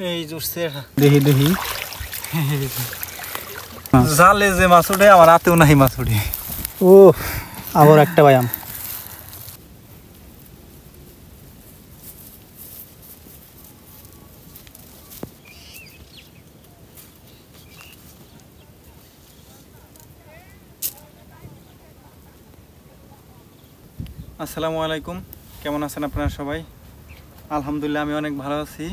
এই জুড়ছে দেখি দেখি জালে যে মাছ উঠে আমার হাতেও নাই মাছ উঠে। ও আবার একটা ব্যায়াম। আসসালামু আলাইকুম, কেমন আছেন আপনারা সবাই? আলহামদুলিল্লাহ আমি অনেক ভালো আছি।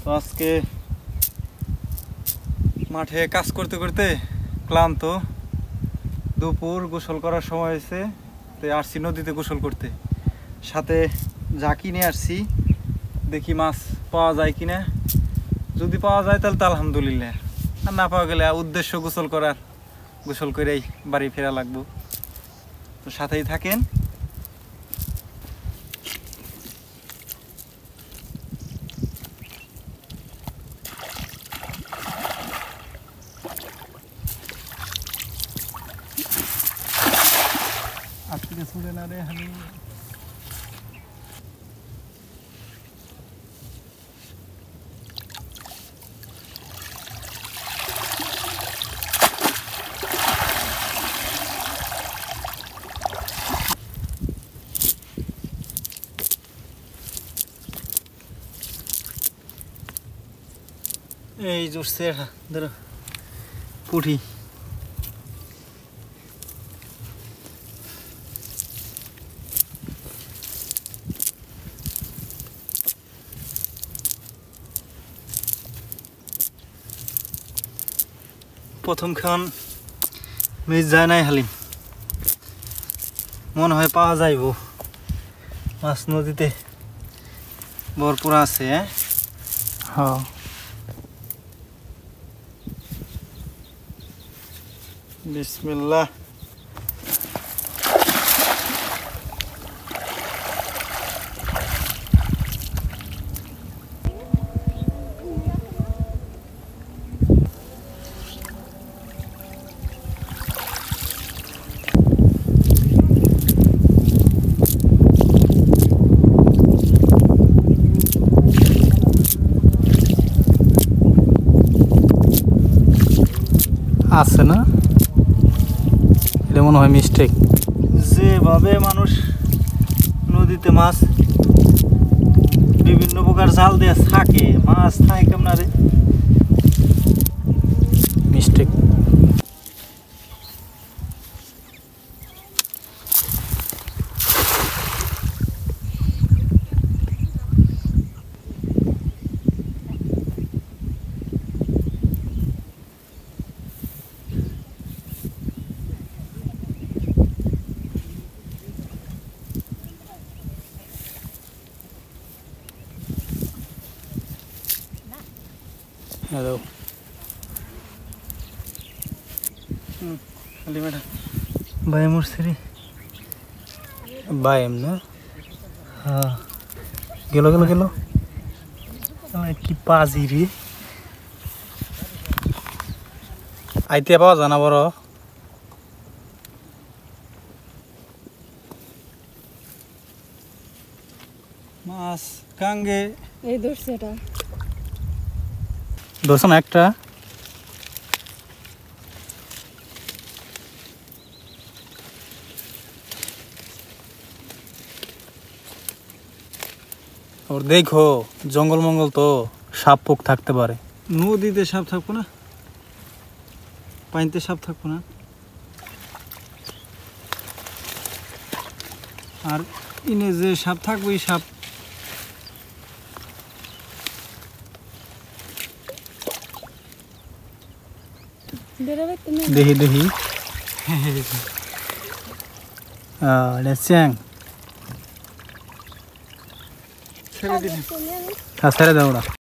তো আজকে মাঠে কাজ করতে করতে ক্লান্ত, দুপুর গোসল করার সময় হয়েছে, তো আসছি নদীতে গোসল করতে। সাথে ঝাঁকি নিয়ে আসছি, দেখি মাছ পাওয়া যায় কিনা। যদি পাওয়া যায় তাহলে তো আলহামদুলিল্লাহ, আর না পাওয়া গেলে উদ্দেশ্য গোসল করার, গোসল করেই বাড়ি ফেরা লাগবো। তো সাথেই থাকেন। আজকে শুনে না রে হানি। এই জুড়ছে ধরো পুঁটি। প্রথমক্ষণ মিস যায় নাই হালিম, মনে হয় পাওয়া যাইব। মাছ নদীতে ভরপুর আছে। হ্যাঁ বিসমিল্লাহ। আছে না, এটা মনে হয় মিস্টেক। যেভাবে মানুষ নদীতে মাছ বিভিন্ন প্রকার জাল দিয়ে থাকে, মাছ থাকে কেমন রে? মিস্টেক। হ্যালো বাই মুরসিরি বাই এম না। হ্যাঁ গেল গেল গেল কি পাজি রে। আইতে পাওয়া জানা বড় মাছ কাঙ্গে। এই ধরছে, এটা ধরছে না একটা। আর দেখো জঙ্গল মঙ্গল তো সাপ পোক থাকতে পারে। নদীতে সাপ থাকবো না, পানিতে সাপ থাকবো না। আর ইনে যে সাপ থাকবো, এই সাপ দেখি দেখি। চ্যাং ছেড়ে দাও ওরা।